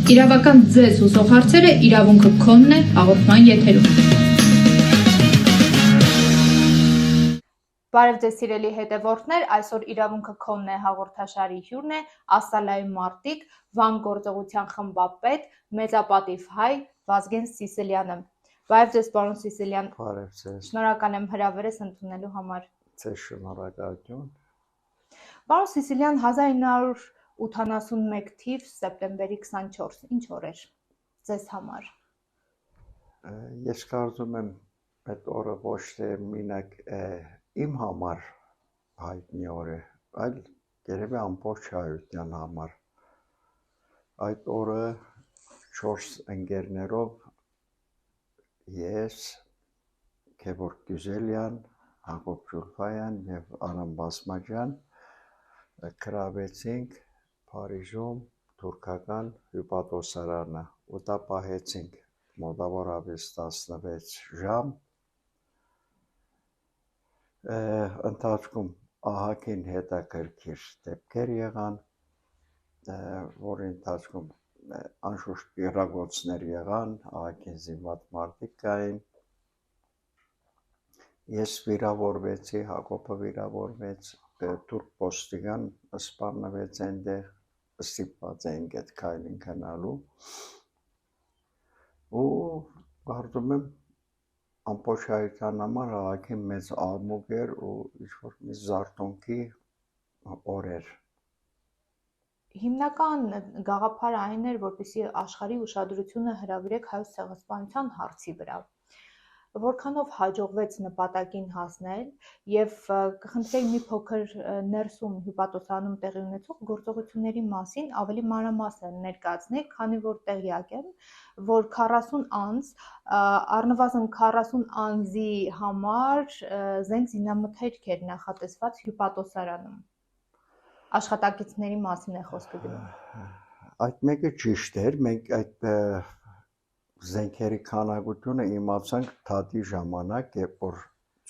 Իրավական ձեզ հուսող հարցերը իրավունքը քոնն է հաղորդման եթերում։ Բարև ձեզ սիրելի հետևորդներ, այսօր իրավունքը քոնն է հաղորդաշարի հյուրն է Աստալայի Մարտիկ, Վան գործողության խմբապետ, մեծապատիվ հայ Վազգեն Սիսիլյանը։ Բարև ձեզ, պարոն Սիսիլյան։ Բարև ձեզ։ Շնորհակալ եմ հրավերս ընդունելու համար։ Ձեզ շնորհակալություն։ Պարոն Սիսիլյան, 1981 թիվ սեպտեմբերի 24, ինչ օր էր ձեզ համար։ Ես կարծում եմ այդ օրը ոչ թե մինակ իմ համար հայտնի օր է, այլ երևի ամբողջ հայության համար։ Այդ օրը 4 ընկերներով ես, Գևորգ Գյուզելյան, Հակոբ Ջուլֆայան եւ Արամ Բասմաջյան գրավեցինք Փարիզում թուրքական հյուպատոսարանը ու դա պահեցինք մոտավորապես 16 ժամ։ Ընթացքում ահագին հետաքրքիր դեպքեր եղան, որի ընթացքում անշուշտ պիրագոցներ եղան, ահագին զինված մարդիկ կային։ Ես վիրավորվեցի, Հակոբը վիրավորվեց, թուրք ոստիկան սպառնվեց այնտեղ, ստիպված էինք այդ քայլին գնալու ու կարծում եմ ամբողջ հայության համար ահագին մեծ աղմուկ էր ու ինչ-որ մի զարթոնքի օր էր։ Հիմնական գաղափարը այն էր, որպեսզի աշխարհի ուշադրությունը հրավիրեք Հայոց ցեղասպանության հարցի վրա։ Որքանով հաջողվեց նպատակին հասնել եւ կխնդրեի մի փոքր ներսում հյուպատոսանում տեղի ունեցող գործողությունների մասին ավելի մանրամասն ներկայացնեք, քանի որ տեղյակ եմ, որ 40 անձ, առնվազն 40 անձի համար զենք զինամթերք էր նախատեսված հյուպատոսարանում։ Աշխատակիցների մասին է խոսքը գնում։ Այդ մեկը ճիշտ էր, մենք այդ զենքերի քանակությունը իմացանք թատի ժամանակ, երբ որ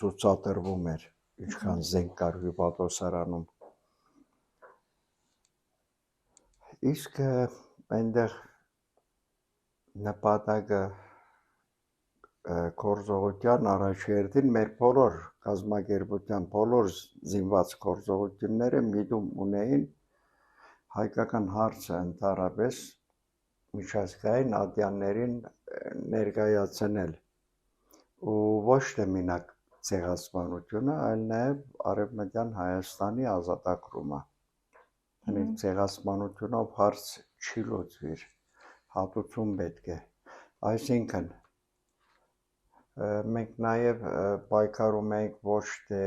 ցուցադրվում էր ինչքան զենք կար հյուպատոսարանում։ Իսկ այնտեղ նպատակը գործողության առաջերտին մեր բոլոր կազմակերպության բոլոր զինված գործողությունները միտում ունեին հայկական հարցը ընդհանրապես միջազգային ատյաններին ներկայացնել ու ոչ թե մենակ ցեղասպանությունը, այլ նաև Արևմտյան Հայաստանի ազատագրումը։ Ցեղասպանությունով հարց չի լուծվիր, հատուցում պետք է։ Այսինքն մենք նաև պայքարում ենք ոչ թե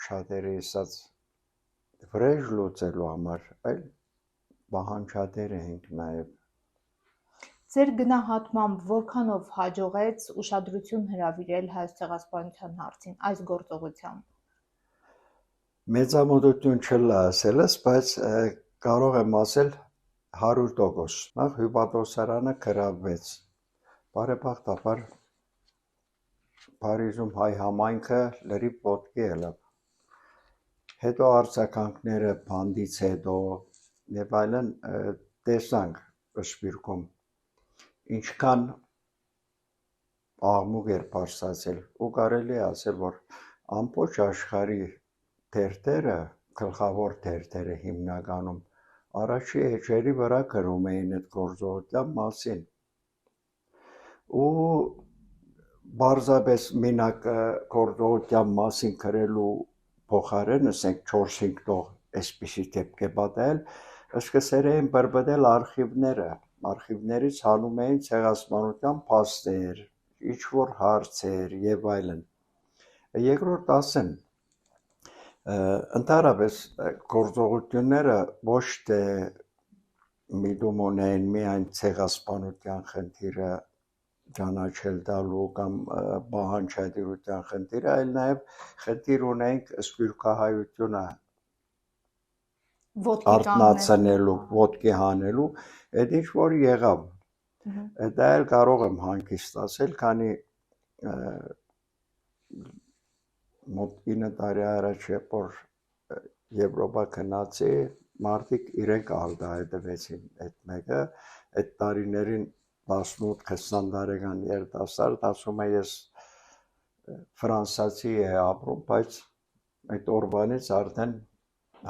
շատերի ասած վրեժ լուծելու համար, այլ պահանջատեր ենք նաև։ Ձեր գնահատմամբ որքանով հաջողեց ուշադրություն հրավիրել Հայոց ցեղասպանության հարցին այս գործողությամբ։ Մեծամտություն չլա ասելս, բայց կարող եմ ասել 100%։ Նախ հյուպատոսարանը գրավվեց։ Բարեբախտաբար Փարիզում հայ համայնքը լրիվ ոտքի ելավ։ Հետո արձագանքները բանդից հետո եւ այլն տեսանք Սպիրկում ինչքան աղմուկ էր բարձրացել ու կարելի է ասել, որ ամբողջ աշխարհի թերթերը, գլխավոր թերթերը հիմնականում առաջի էջերի վրա գրում էին այդ գործողության մասին։ Ու բարձրապես մենակ գործողության մասին գրելու փոխարեն, ասենք 4-5 տող այսպիսի դեպք է պատահել, սկսել էին բրբտել արխիվներից հանում էին ցեղասպանության փաստեր, ինչ-որ հարցեր եւ այլն։ Երկրորդ ասեմ, ընդհանրապես գործողությունները ոչ թե միտում ունեն միայն ցեղասպանության խնդիրը ճանաչել տալու կամ պահանջատիրության խնդիրը, այլ նաեւ խնդիր ունենք սփյուռքահայությունը արտնացնելու, ոտքի հանելու, այդ ինչ որ եղավ։ Դա էլ կարող եմ հանգիստ ասել, քանի մոտ 9 տարի առաջ երբ որ Եվրոպա գնացի, մարդիկ իրենք արտահայտվեցին այդ մեկը, այդ տարիներին 18-20 տարեկան երիտասարդ ասում է ես ֆրանսիացի է ապրում, բայց այդ օրվանից արդեն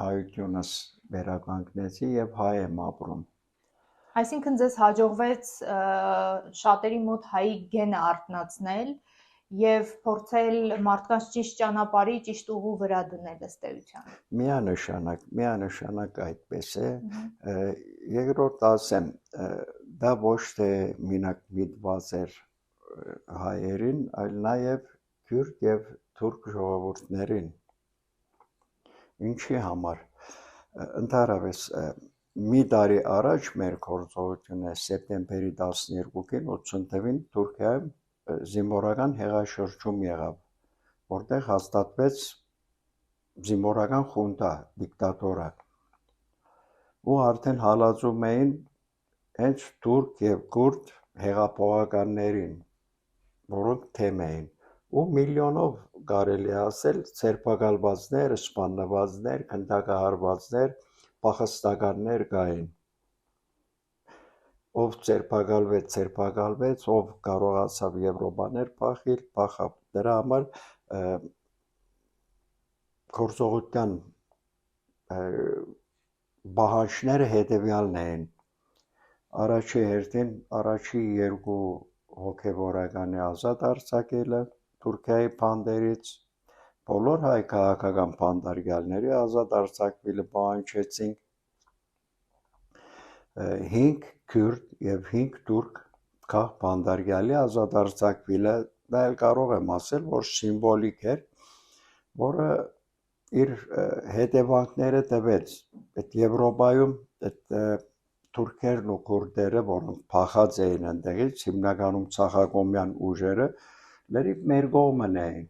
հայությունս վերականգնեցի եւ հայ եմ ապրում։ Այսինքն ձեզ հաջողվեց շատերի մոտ հայի գենը արթնացնել եւ փորձել մարդկանց ճիշտ ճանապարհի, ճիշտ ուղու վրա դնել ըստ էության։ Միանշանակ այդպես է։ Երկրորդ ասեմ, դա ոչ թե մենակ միտված էր հայերին, այլ նաեւ քուրդ եւ թուրք ժողովուրդներին։ Ինչի համար։ Ընդհանրապես մի տարի առաջ մեր գործողությունը սեպտեմբերի 12-ին 80 թվականին Թուրքիայում զինվորական հեղաշրջում եղավ, որտեղ հաստատվեց զինվորական խունտա, դիկտատորը։ Ու արդեն հալածում էին հենց թուրք եւ քուրդ հեղափոխականներին, որոնք թեմ էին։ Ու միլիոնով կարելի ասել ցերպակալվածներ, սպանվածներ, քնդակահարվածներ, փախստականներ կային։ Ով ցերպակալվեց, ով կարողացավ Եվրոպաներ փախել, փախավ։ Դրա համար գործողության բահանջները հետևյալն էին։ Առաջի հերթին առաջի երկու հոգևորականի ազատ արձակելը Թուրքիայի բանդերից, բոլոր հայ քաղաքական բանդարգալների ազատ արձակվելը պահանջեցինք, 5 քուրդ եւ 5 թուրք քաղ բանդարգալի ազատ արձակվելը, դա էլ կարող եմ ասել, որ սիմվոլիկ էր, որը իր հետևանքները տվեց։ Այդ Եվրոպայում այդ թուրքերն ու քուրդերը, որոնք փախած էին այնտեղից, հիմնականում ցախակոմյան ուժերը, լրիվ մեր կողմն էին։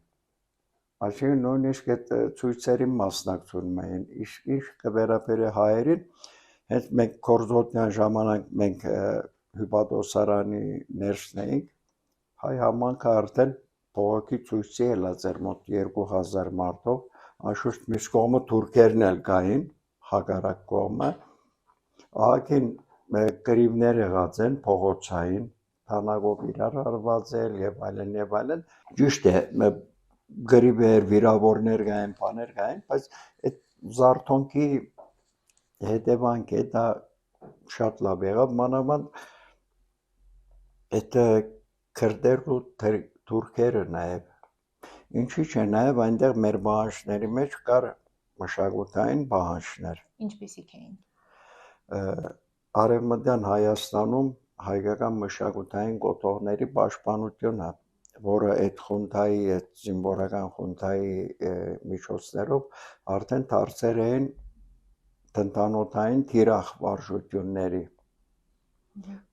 Այսինքն նույնիսկ այդ ցույցերին մասնակցում էին։ Ինչ կվերաբերի հայերին, հենց մենք գործողության ժամանակ մենք հյուպատոսարանի ներսն էինք, հայ համանքը արդեն փողոքի ցույցի ելած էր մոտ 2000 մարդով, անշուշտ մյուս կողմը թուրքերն էլ կային, հակառակ կողմը, ահագին կռիվներ եղած են փողոցային, թանակով իրար արված էլ եւ այլն, ճիշտ է, գրիվեր, վիրավորներ կային, բաներ կային, բայց այդ զարթոնքի հետևանք է, դա շատ լավ եղավ, մանավանդ այդ քրդերն ու թուրքերը նաեւ, ինչի՞ չէ, նաեւ այնտեղ մեր բանջների մեջ կար մշակութային բանջներ։ Ինչպիսիք էին։ Արևմտյան Հայաստանում հայկական մշակութային կոթողների պաշտպանությունը, որը այդ խունտայի, այդ զինվորական խունտայի միջոցներով արդեն դարձել էին տնտանոթային թիրախ վարժությունների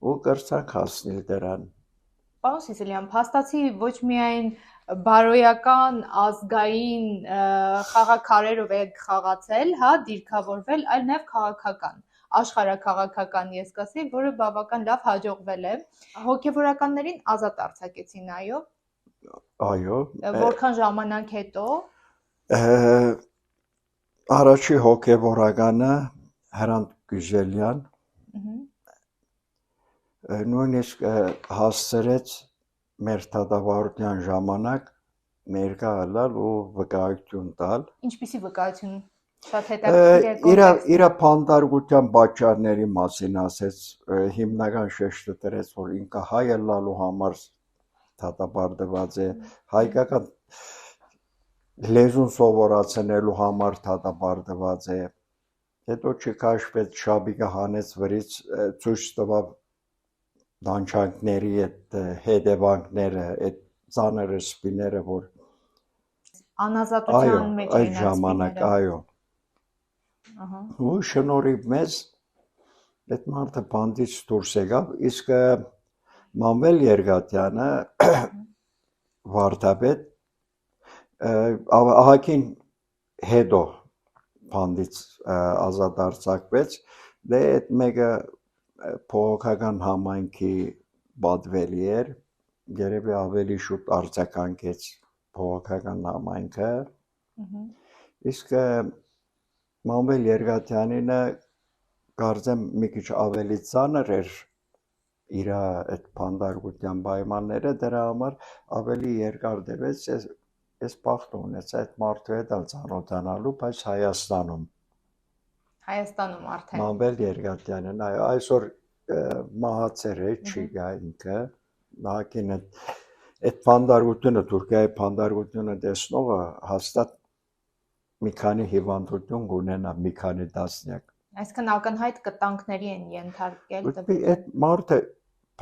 ու կրծանք հասնել դրան։ Պարոն Սիսիլյան, փաստացի ոչ միայն բարոյական ազգային խաղաքարերով եք խաղացել, հա, դիրքավորվել, այլ նաև քաղաքական, աշխարհաքաղաքական ես կասեի, որը բավական լավ հաջողվել է։ Հոգևորականներին ազատ արձակեցին, այո։ Այո։ Որքան ժամանակ հետո։ Առաջի հոգևորականը Հրանտ Գյուզելյան նույնիսկ հասցրեց մեր դատավարության ժամանակ ներկա գալ ու վկայություն տալ։ Ինչպիսի վկայություն։ Շատ հետաքրքիր է։ Իր փանդարգության պատճառների մասին ասեց, հիմնական շեշտը դրեց, որ ինքը հայ ելնալու համար դատապարտված է, հայկական լեզուն սովորացնելու համար դատապարտված է։ Հետո չքաշվեց, շաբիկը հանեց վրից, ցույց տվավ դանչանքների այդ հետևանքները, այդ ծանր սպիները, որ անազատության մեջ էին այդ ժամանակ, այո։ Ու շնորհիվ մեզ այդ մարդը բանդից դուրս եկավ, իսկ Մանվել Երգատյանը վարդապետ ահագին հետո բանդից ազատ արձակվեց, դե այդ մեկը փողոքական համայնքի պատվելի էր, երևի ավելի շուտ արձագանքեց փողոքական համայնքը, իսկ Մանվել Երգատյանինը կարծեմ մի քիչ ավելի ծանր էր իր այդ փանդարգության պայմանները, դրա համար ավելի երկար դեպեց ես բախտ ունեցա այդ մարդու հետ ծանոթանալու, բայց Հայաստանում արդեն։ Մանվել Երգատյանին, այո, այսօր մահացել է, չի գա ինքը, նահակին այդ փանդարգությունը, Թուրքիայի փանդարգությունը տեսնողը հաստատ մի քանի հիվանդություն կունենա, մի քանի տասնյակ։ Այսինքն ակնհայտ կտանքների են ենթարկել Այդ մարդը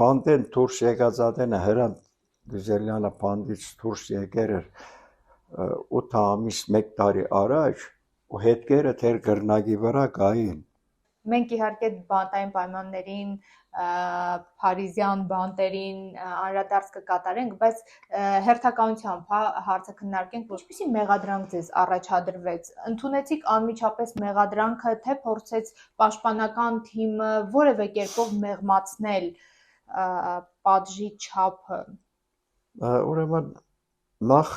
փանդեն դուրս եկած ադենը Հրանտ Գյուզելյանը փանդից դուրս եկեր 8 ամիս 1 տարի առաջ ու հետքերը թեր գրնագի վրա կային։ Մենք իհարկե բանտային պայմաններին, փարիզյան բանտերին անդրադարձ կկատարենք, բայց հերթականությամբ հարցը քննարկենք, ինչպիսի մեղադրանք ձեզ առաջադրվեց։ Ընդունեցիք անմիջապես մեղադրանքը, թե փորձեց պաշտպանական թիմը որևէ կերպով մեղմացնել պատժի չափը։ Ուրեմն նախ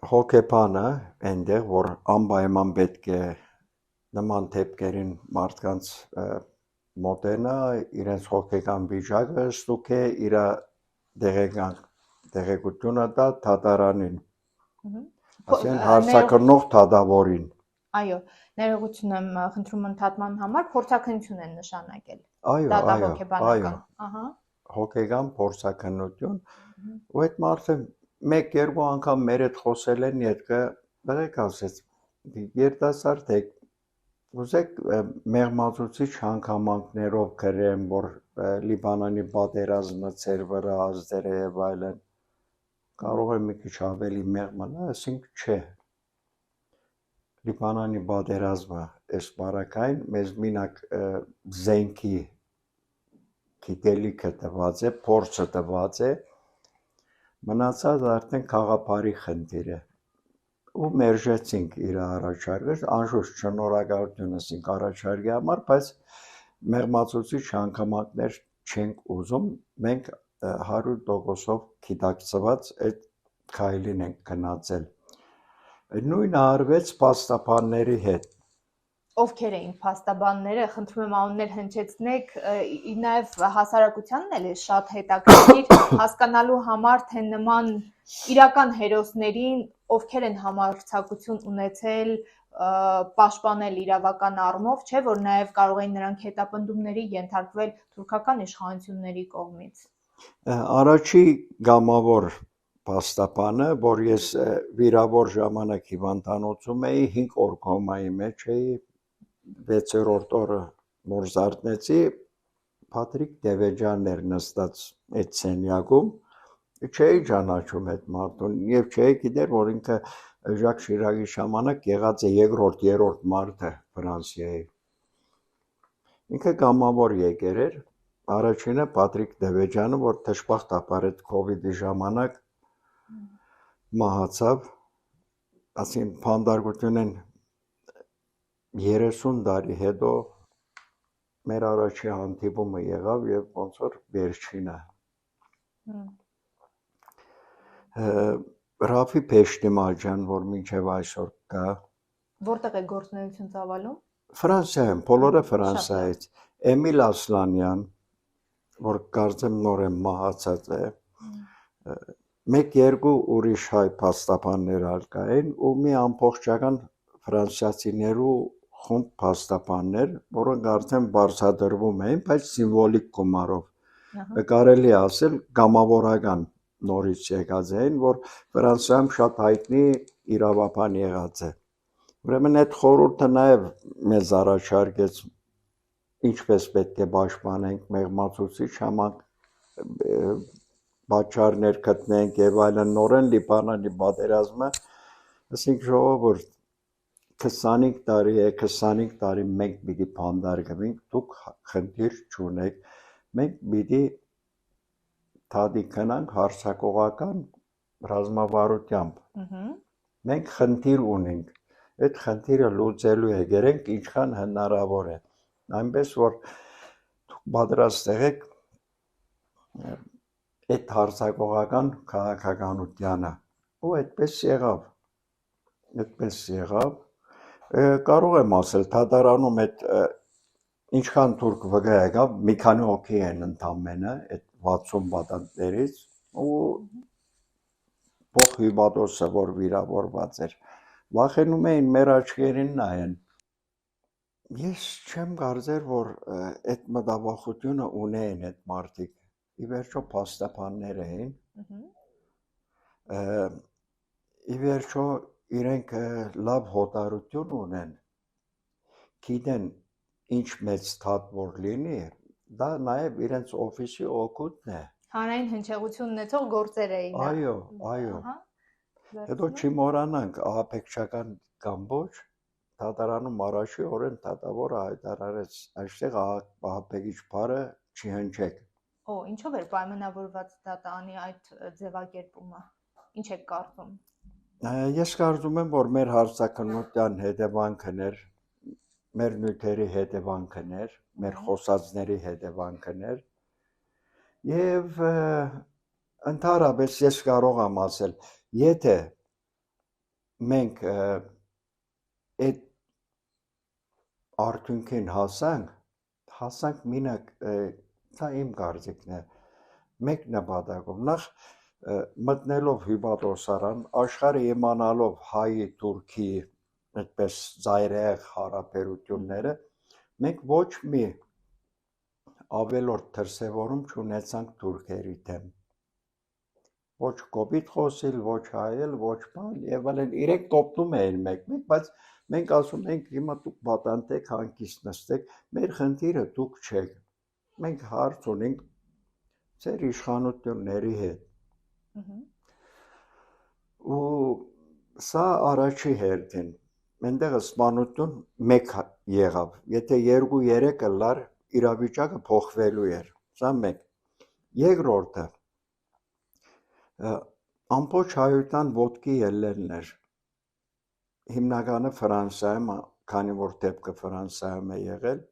հոգեբանը այնտեղ, որ անպայման պետք է նման դեպքերին մարդկանց մոտենա, իրենց հոգեկան վիճակը ստուգե, իր տեղեկությունը տա դատարանին, ասեն հարցակրնող դատավորին։ Այո, ներողություն եմ խնդրում ընդհատման համար, փորձաքննություն են նշանակել։ Այո, հոգեկան փորձաքննություն, ու այդ մարդը 1-2 անգամ մեր հետ խոսել են, ետքը բերեք ասեց, երիտասարդ եք, ուզեք մեղմացուցիչ հանգամանքներով գրեմ, որ Լիբանանի պատերազմը ծեր վրա ազդել է եւ այլն, կարող է մի քիչ ավելի մեղմանա, ասենք չէ։ Լիբանանի պատերազմը այս բարակային մեզ մինակ զենքի գիտելիքը տված է, փորձը տված է, մնացած արդեն խաղապարի խնդիր է։ Ու մերժեցինք իր առաջարկը, անշուշտ շնորհակալություն ասենք առաջարկի համար, բայց մեղմացուցիչ հանգամանքներ չենք ուզում, մենք 100%-ով գիտակցված այդ քայլին ենք գնացել։ Նույնը արվեց փաստաբանների հետ։ Ովքեր էին փաստաբանները, խնդրում եմ անուններ հնչեցնեք, նաև հասարակությանն էլ է շատ հետաքրքիր հասկանալու համար, թե նման իրական հերոսներին ովքեր են համարձակություն ունեցել պաշտպանել իրավական առումով, չէ՞ որ նաև կարող էին նրանք հետապնդումների ենթարկվել թուրքական իշխանությունների կողմից։ Առաջի գամավոր փաստաբանը, որ ես վիրավոր ժամանակ հիվանդանոցում էի, 5 օր կոմայի մեջ էի, 6-րդ օրը որ զարթնեցի, Փատրիկ Դևեջյանն էր նստած այդ սենյակում, չէի ճանաչում այդ մարդուն եւ չէի գիտեր, որ ինքը Ժակ Շիրակի ժամանակ եղած է 2-րդ մարդը Ֆրանսիայի։ Ինքը գամավոր եկեր էր, առաջինը Փատրիկ Դևեջյանը, որ դժբախտաբար այդ COVID-ի ժամանակ մահացավ, ասին փանդարգությունն 30 տարի հետո մեր առաջի հանդիպումը եղավ եւ ոնց որ վերջինը։ Ռաֆի Փեշտիմաջյան, որ մինչև այսօր կա։ Որտեղ է գործունեություն ծավալում։ Ֆրանսիայում, բոլորը Ֆրանսիայից։ Էմիլ Ասլանյան, որ կարծեմ նոր է մահացած է։ 1-2 ուրիշ հայ փաստաբաններ ալկային ու մի ամբողջական ֆրանսիացիներու խումբ փաստաբաններ, որոնք արդեն բարձրադրվում էին, բայց սիմվոլիկ գումարով։ Կարելի է ասել գամավորական նորից եկած էին, որ Ֆրանսիայում շատ հայտնի իրավաբան եղած է։ Ուրեմն այդ խորհուրդը նաև մեզ առաջարկեց ինչպես պետք է պաշտպանենք մեղմացուցիչ համակ պատճառներ գտնենք եւ այլն, նորեն Լիբանանի պատերազմը, ասենք ժողովուրդ 25 տարի է, 25 տարի մենք պիտի փանդարգվենք, դուք խնդիր չունեք, մենք պիտի թադիկանանք հարցակողական ռազմավարությամբ։ Մենք խնդիր ունենք, այդ խնդիրը լուծելու է, գերենք ինչքան հնարավոր է, այնպես որ դուք պատրաստ եղեք այդ հարցակողական քաղաքականությանը, ու այդպես եղավ։ այդպես եղավ։ Կարող եմ ասել, թադարանում այդ ինչքան թուրք վգա եկավ, մի քանի հոգի են ընդամենը այդ 60 պատանտներից ու փոխ հյուբատոսը, որ վիրավորված էր, վախենում էին մեր աչքերին նայեն։ Ես չեմ կարծեր, որ այդ մտավախությունը ունեին այդ մարդիկ։ Ի վերջո փաստաբաններ էին։ Ի վերջո իրենք լավ հոտարություն ունեն, գիտեն ինչ մեծ թաթ որ լինի, դա նաև իրենց օֆիսի օգուտն է։ Հանրային հնչեղություն ունեցող գործեր էին։ Այո։ Հետո չմոռանանք ահաբեկչական կամ ոչ, թատարանում առաջի օրեն թատավորը հայտարարեց, այստեղ ահաբեկիչ բառը չհնչեք։ Ինչով էր պայմանավորված դատանի այդ ձևակերպումը։ Ինչ եք կարծում։ Ես կարծում եմ, որ մեր հարցակնության հետևանքն էր, մեր նյութերի հետևանքն էր, մեր խոսածների հետևանքն էր, եւ ընդհանրապես ես կարող եմ ասել, եթե մենք այդ արդյունքին հասանք մինակ, դա իմ կարծիքն է, մեկ նպատակով, նախ մտնելով հյուպատոսարան, աշխարհը իմանալով հայի, թուրքի, այդպես ծայրահեղ հարաբերությունները, մենք ոչ մի ավելորդ դրսևորում չունեցանք թուրքերի դեմ։ Ոչ կոպիտ խոսիլ, ոչ հայել, ոչ բան, եւ այլն, իրենք կոպտում էին մեկ-մեկ, բայց մենք ասում ենք հիմա դուք պատանտեք, հանգիստ նստեք, մեր խնդիրը դուք չեք։ Մենք հարց ունենք ձեր իշխանությունների հետ։ Ու սա առաջի հերթին, այնտեղ սպանություն մեկ եղավ, եթե 2-3 լար իրավիճակը փոխվելու էր, սա մեկ։ Երկրորդը, ամբողջ հայության ոտքի ելնելն էր, հիմնականը Ֆրանսիայում, քանի որ դեպքը Ֆրանսիայում է եղել,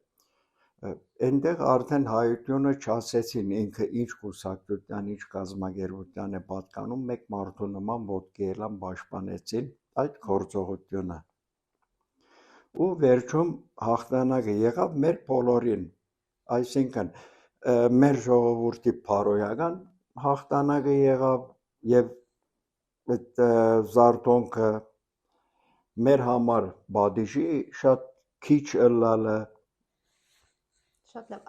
այնտեղ արդեն հայությունը չասեցին ինքը ինչ կուսակցության, ինչ կազմակերպության է պատկանում, մեկ մարդու նման ոտքի ելան պաշտպանեցին այդ գործողությունը։ Ու վերջում հաղթանակը եղավ մեր բոլորին, այսինքն մեր ժողովրդի փարոյական հաղթանակը եղավ եւ այդ զարթոնքը մեր համար բադիժի շատ քիչ ըլլալը։ Շատ լավ,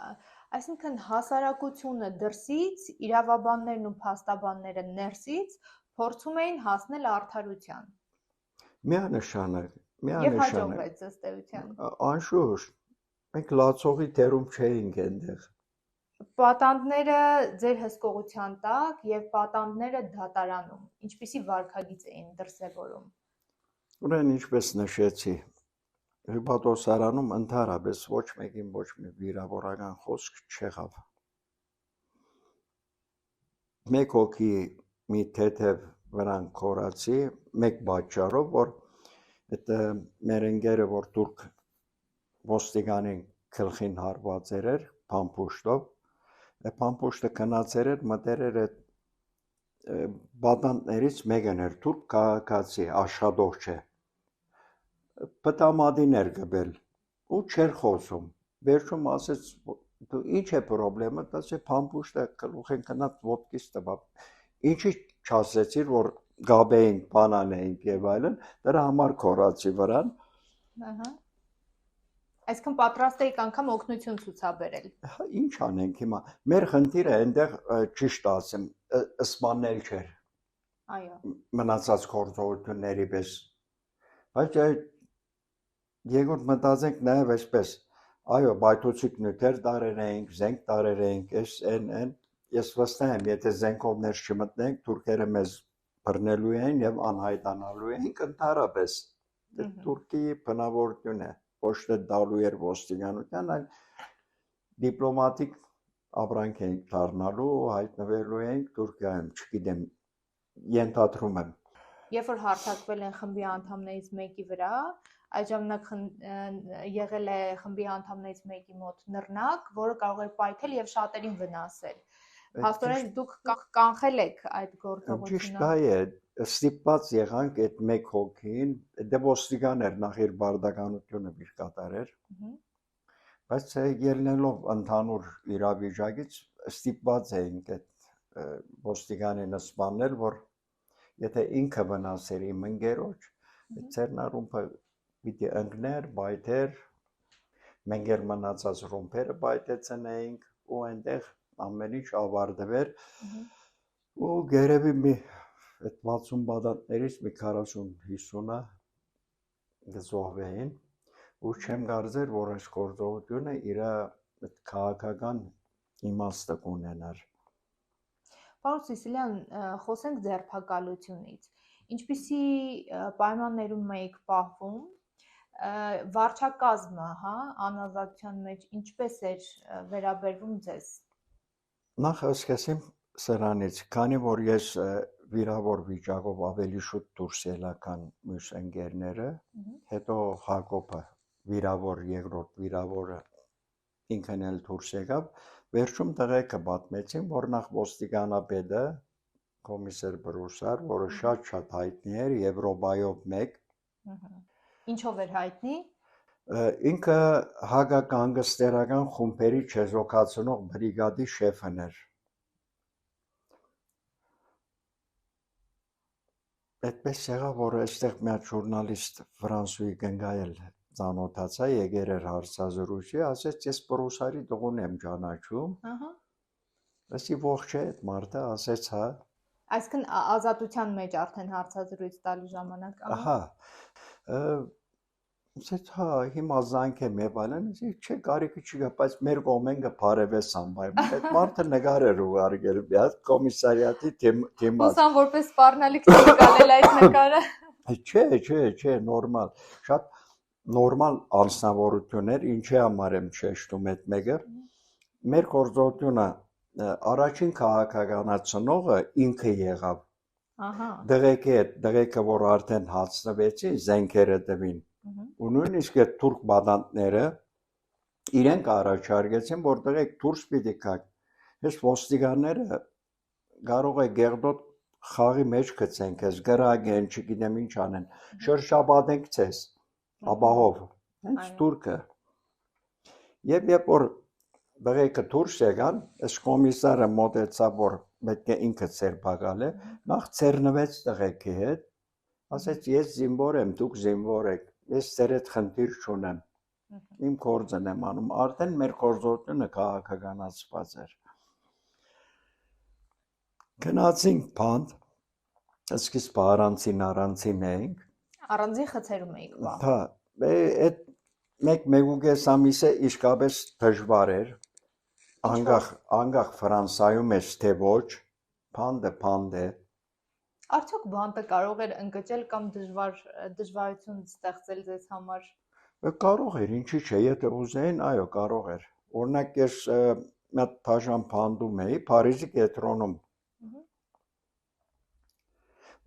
այսինքն հասարակությունը դրսից, իրավաբաններն ու փաստաբանները ներսից փորձում էին հասնել արդարության։ Միանշանակ։ Եվ հաջողվեց ըստ էության։ Անշուշտ, մենք լացողի դերում չէինք այնտեղ։ Պատանդները ձեր հսկողության տակ եւ պատանդները դատարանում, ինչպիսի վարքագիծ էին դրսևորում։ Ուրեմն ինչպես նշեցի, հյուպատոսարանում ընդհանրապես ոչ մեկին ոչ մի վիրավորական խոսք չեղավ։ Մեկ հոգի մի թեթև վրան քորացի, մեկ պատճառով, որ այդ մեր ընկերը, որ թուրք ոստիկանին գլխին հարված էր փամփուշտով, փամփուշտը գնացեր էր, մտեր էր այդ պատանդներից մեկն էր, թուրք քաղաքացի, աշխատող չէ։ Պտամադին էր գբել ու չէր խոսում, վերջում ասեց, դու ինչ է պրոբլեմը, ասեց փամփուշտը գլուխին գնաց ոտքից տվավ, ինչի չասեցիր, որ գաբեինք, բանանեինք եւ այլն, դրա համար քորացի վրան։ Այսինքն պատրաստ էիք անգամ օգնություն ցուցաբերել։ Ինչ անենք հիմա, մեր խնդիրը այնտեղ ճիշտ ասեմ, սպանել չէր։ Այո։ Մնացած գործողությունների պես, բայց երկրորդ մտածենք նաև այսպես, այո, բայթուցիկ նյութեր տարեր էինք, զենք տարեր էինք, ես վստահ եմ, եթե զենքով ներս չմտնենք, թուրքերը մեզ բռնելու էին եւ անհայտանալու էինք ընդհանրապես։ Թուրքի բնավորություն է, ոչ թե դալու էր ոստիկանության, այլ դիպլոմատիկ ապրանք էինք դառնալու, հայտնվելու էինք Թուրքիայում, չգիտեմ, ենթադրում եմ։ Երբ որ հարձակվել են խմբի անդամներից մեկի վրա, այդ ժամանակ եղել է խմբի անդամներից մեկի մոտ նռնակ, որը կարող էր պայթել եւ շատերին վնասել։ Փաստորեն դուք կանխել եք այդ Ճիշտ գործողությունը։ է, ստիպված եղանք այդ մեկ հոգին, դե ոստիկան էր նախ իր բարդականությունը իր կատարեր, բայց ելնելով ընդհանուր իրավիճակից ստիպված էինք այդ ոստիկանին սպանել, որ եթե ինքը վնասեր իմ ընկերոջ, այդ ցերնարումբը պիտի ընկներ, բայթեր, մենք էլ մնացած ռումբերը բայթեցնեինք ու այնտեղ ամեն ինչ ավարտվեր ու գերեւի մի այդ 60 բադանտներից մի 40-50-ը գզողվեին ու չեմ կարծեր, որ այս գործողությունը իր այդ քաղաքական իմաստը կունենար։ Պարոն Սիսիլյան, խոսենք ձերբակալությունից։ Ինչպիսի պայմաններում եք պահվում, վարչակազմը, անազատության մեջ ինչպես էր վերաբերվում ձեզ։ Նախ սկսեմ սրանից, քանի որ ես վիրավոր վիճակով ավելի շուտ դուրս ելա, քան մյուս ընկերները, հետո Հակոբը վիրավոր, երկրորդ վիրավորը ինքն էլ դուրս եկավ, վերջում տղեկը պատմեցին, որ նախ ոստիկանապետը կոմիսար Բրուսար, որը շատ հայտնի էր Եվրոպայով մեկ, Ինչով էր հայտնի։ ինքը հակագանգստերական խումբերի չեզոքացնող բրիգադի շեֆն էր։ Այդպես եղավ, որ այստեղ մի հատ ժուրնալիստ Ֆրանսուի գնգայել ծանոթացա, եկեր էր հարցազրույցի, ասեց ես Բրուսարի տղուն եմ ճանաչում։ Ասի ողջ է այդ մարդը, ասեց հա։ Այսինքն ազատության մեջ արդեն հարցազրույց տալու ժամանակ, Ահա։ Ասեց հա, հիմա զանգ եմ եւ այլն, ասի չէ, կարիքը չկա, բայց մեր կողմեն կփարևես անվայր։ Այդ մարդը նկար էր ուղարկել, մի հատ կոմիսարիատի թիմած։ Հուսամ որպես սպառնալիք չի գալել այդ նկարը։ Չէ, նորմալ։ Շատ նորմալ անձնավորություն էր, ինչի համար եմ շեշտում այդ մեկը։ Մեր գործողությունը առաջին քաղաքականացնողը ինքը եղավ։ Ահա։ Դղեկը, որ արդեն հացնվեցին, զենքերը տվին։ Ու նույնիսկ այդ թուրք բադանտները իրենք առաջարկեցին, որ դղեկ դուրս պիտի գաք։ Ես ոստիկանները կարող է գեղդոտ խաղի մեջ գցեն քեզ, գրագեն, չգիտեմ ինչ անեն, շրջապատենք ցես, ապահով, հենց թուրքը։ Երբ որ դղեկը դուրս եկան, այս կոմիսարը մոտեցավ, որ պետք է ինքը ձերբակալ է, նախ ցերնվեց դղեկի հետ, ասեց ես զինվոր եմ, դուք զինվոր եք, ես ձեր հետ խնդիր չունեմ, իմ գործն եմ անում, արդեն մեր գործողությունը քաղաքականացված էր։ Գնացինք Փանդ, սկիզբը առանցին էինք։ Առանձին խցերում էիք պահ։ Հա, այդ մեկ-մեկուկես ամիսը իսկապես դժվար էր, անկախ Ֆրանսայում ես թե ոչ, Փանդ է։ Արդյոք բանտը կարող էր ընկճել կամ դժվարություն ստեղծել ձեզ համար։ Կարող էր, ինչի՞ չէ, եթե ուզեին, այո, կարող էր։ Օրինակ ես մի հատ բաժան Փանդում էի, Փարիզի կենտրոնում,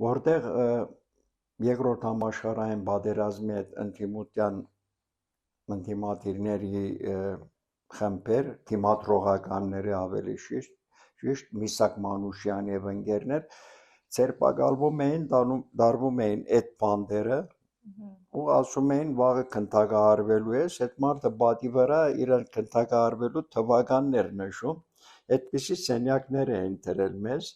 որտեղ երկրորդ համաշխարհային պատերազմի այդ ընդդիմադիրների խմբեր, թիմադրողականների ավելի շիշտ Միսակ Մանուշյան եւ ընկերներ ցերպակալվում էին, դարվում էին այդ բանդերը ու ասում էին վաղը քննարկվելու է, այդ մարդը բադի վրա իր քննարկվելու թվականներ նշում, այդպիսի սենյակներ էին դրել մեզ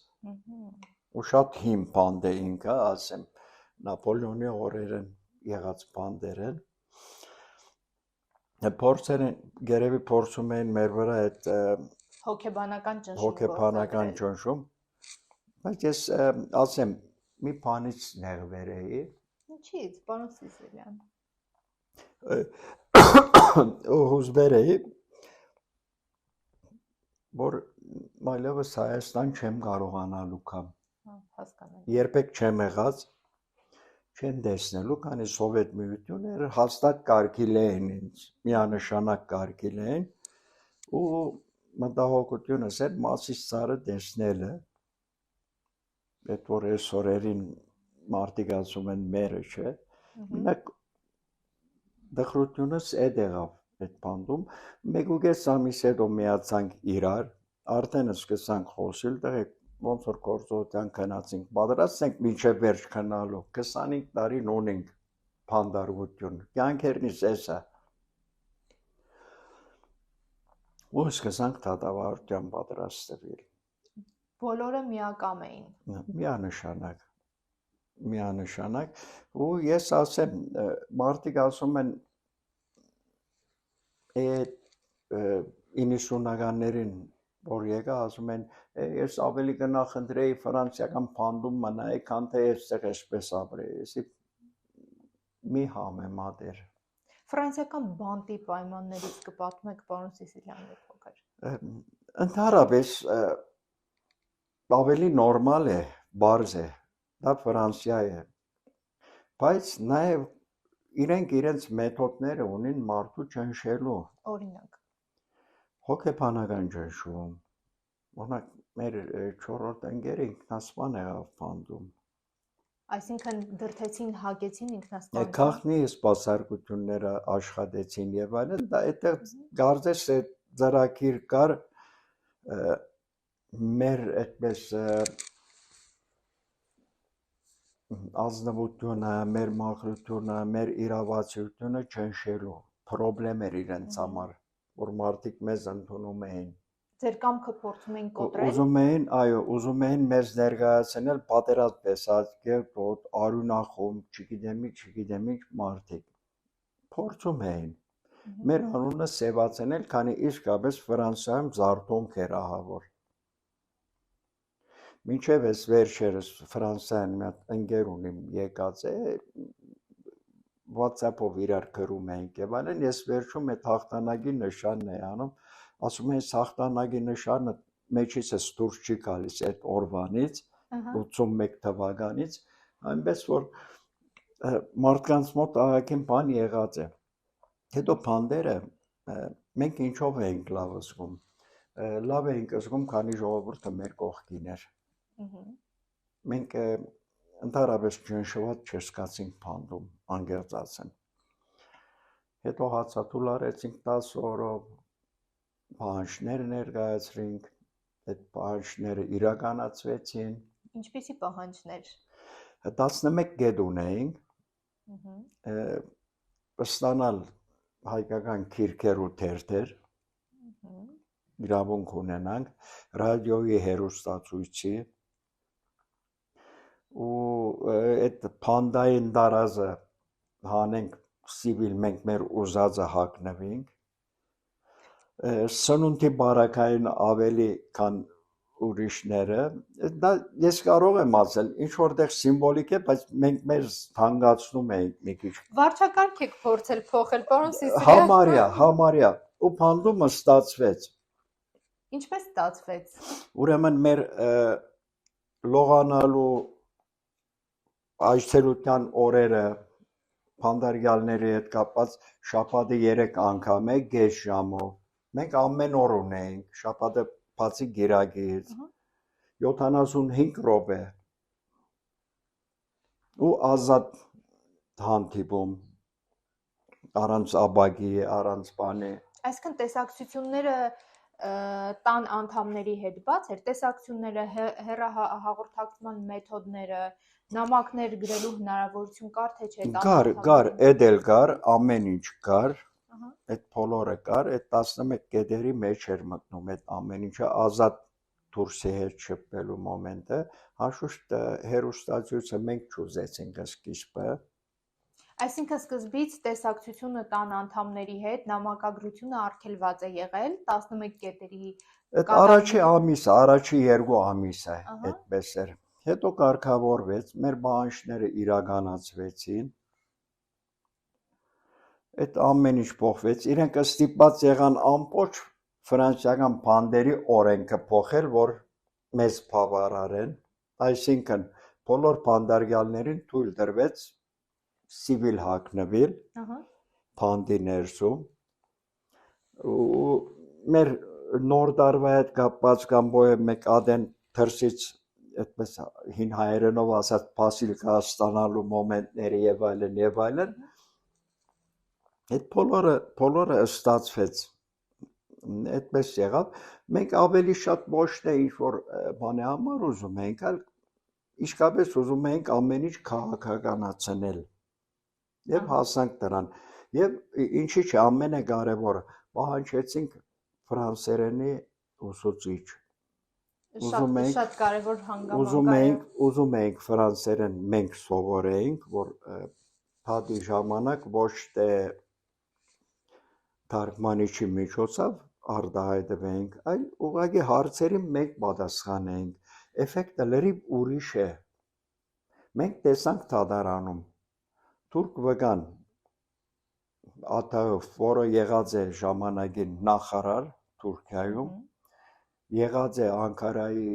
ու շատ հիմ բանդ է ինքը, ասեմ, Նապոլեոնի օրերեն եղած բանդեր են։ Գերեւի փորձում էին մեր վրա այդ հոգեբանական ճնշում, բայց ես ասեմ, մի բանից նեղվեր էի։ Ինչի՞ց, պարոն Սիսիլյան։ Հուզվեր էի, որ այլևս Հայաստան չեմ կարողանալու կամ երբեք չեմ եղած, չեմ տեսնելու, քանի Սովետ միությունը հաստատ կարգիլ էին ինձ, միանշանակ կարգիլ էին ու մտահոգությունս էր Մասիս ծառը տեսնելը, այդ որ այս օրերին մարդիկ ասում են մերը չէ, մենակ դխրությունս էդ եղավ այդ բանդում, 1.5 ամիս հետո միացանք իրար, արդեն սկսանք խոսել, դեռ ոնց որ գործողության քննածինք, պատրաստ ենք մինչև վերջ քննալու, 25 տարին ունենք փանդարվություն, կյանքերնից էսա։ Ու սկսանք դատավարության պատրաստվել։ Բոլորը միակամ էին։ Միանշանակ, ու ես ասեմ, մարդիկ ասում են, 90-ականներին որ եկա, ասում են, ես ավելի կնախընտրեի ֆրանսիական փանդում մնայի, քան թե այստեղ էսպես ապրեի, եսի մի համեմատեր։ Ֆրանսիական բանտի պայմաններից կպատմեք, պարոն Սիսիլյան, փոքր։ Ընդհանրապես ավելի նորմալ է, բարձ է, դա Ֆրանսիա է, բայց նաև իրենք իրենց մեթոդները ունին մարդու ճնշելու։ Օրինակ։ Հոգեբանական ճնշում, օրինակ մեր 4-րդ ընկերը ինքնասպան եղավ փանդում։ Այսինքն դրթեցին, հագեցին ինքնասպան։ Քաղտնի սպասարկությունները աշխատեցին եւ այլն, դա այդտեղ գարձես է ծրագիր կար մեր այդպես ազնվությունը, մեր մաքրությունը, մեր իրավացությունը ճնշելու խնդրեմ էր իրենց համար, որ մարդիկ մեզ ընդունում էին։ Ձեր կամքը փորձում էին կոտրել։ Ուզում էին մեզ ներկայացնել պատերազմ պես ածկերտոտ, արյունախոմ, չգիտեմ ինչ մարդիկ։ Փորձում էին։ Մեր անունը սևացնել, քանի իսկապես Ֆրանսիայում զարթոնք էր ահավոր։ Մինչև ես վերջերս Ֆրանսիայում մի հատ ընկեր ունիմ եկած է, WhatsApp-ով իրար գրում ենք եւ այլն, ես վերջում այդ հաղթանակի նշանն է անում, ասում են հաղթանակի նշանը մեջից է դուրս չի գալիս այդ օրվանից, 81 թվականից, այնպես որ մարդկանց մոտ ահագին բան եղած է։ Հետո փանդերը մենք ինչով ենք լավ զգում։ Լավ ենք զգում, քանի ժողովուրդը մեր կողքին էր։ Մենք ընդհանրապես ճնշված չզգացինք փանդում, անկեղծ ասեմ։ Հետո հացաթուլ արեցինք 10 օրով, պահանջներ ներկայացրինք, այդ պահանջները իրականացվեցին։ Ինչպիսի պահանջներ։ 11 գետ ունեինք, ստանալ հայկական քիրքեր ու թերթեր, իրավունք ունենանք, ռադիոյի հեռուստացույցի, ու այդ փանդային դարազը հանենք սիվիլ մենք մեր ուզածը հագնվենք, սնունդի բարակային ավելի քան ուրիշները, դա ես կարող եմ ասել, ինչ որտեղ սիմվոլիկ է, բայց մենք մեզ հանգացնում ենք մի քիչ։ Վարչակարգ եք փորձել փոխել, պարոն Սիսիլյան։ Համարյա, ու փանդումը ստացվեց։ Ինչպես ստացվեց։ Ուրեմն մեր լողանալու այցելության օրերը փանդարգյալների հետ կապված շաբաթը 3 անգամ է գեշ ժամով։ Մենք ամեն օր ունեինք, շաբաթը բացի գիրագից 75 րոպե ու ազատ հանդիպում առանց աբագի, առանց բանի։ Այսինքն տեսակցությունները տան անդամների հետ բաց էր, տեսակցությունները, հեռահաղորդակցման մեթոդները, նամակներ գրելու հնարավորություն կար, թե չէ։ Կար, էդ կար, ամեն ինչ կար, այդ բոլորը կար, այդ 11 կետերի մեջ էր մտնում այդ ամեն ինչը, ազատ դուրսի հետ շփվելու մոմենտը, հաշուշտ հեռուստացույցը մենք չուզեցինք սկիզբը։ Այսինքն սկզբից տեսակցությունը տան անդամների հետ, նամակագրությունը արգելված է եղել 11 կետերի։ Այդ առաջի ամիսը, առաջի 2 ամիսը այդպես էր։ Հետո կարգավորվեց, մեր պահանջները իրականացվեցին։ Այդ ամեն ինչ փոխվեց, իրենք ստիպված եղան ամբողջ ֆրանսիական բանդերի օրենքը փոխել, որ մեզ բավարարեն, այսինքն բոլոր բանդարգյալներին թույլ տրվեց սիվիլ հագնվել բանդի ներսում, ու մեր նոր տարվա հետ կապված կամ բոյը մեկ ադեն թրսից այդպես հին հայերենով ասած փասիլկա ստանալու մոմենտները եւ այլն, այդ բոլորը ստացվեց, Այդպես եղավ։ Մենք ավելի շատ ոչ թե ինչ որ բանի համար ուզում ենք, այլ իսկապես ուզում ենք ամեն ինչ քաղաքականացնել եւ հասանք դրան։ Եվ ինչի՞ չէ, ամենակարևորը պահանջեցինք ֆրանսերենի ուսուցիչ։ Շատ կարևոր հանգամանք է։ Ուզում էինք ֆրանսերեն մենք սովորեինք, որ փադի ժամանակ ոչ թե թարգմանիչի միջոցով արտահայտվենք, այլ ուղղակի հարցերին մենք պատասխանենք։ Էֆեկտը լրիվ ուրիշ է։ Մենք տեսանք Թադարանում թուրք վգան Աթայով, որը եղած է ժամանակին նախարար Թուրքիայում, եղած է Անկարայի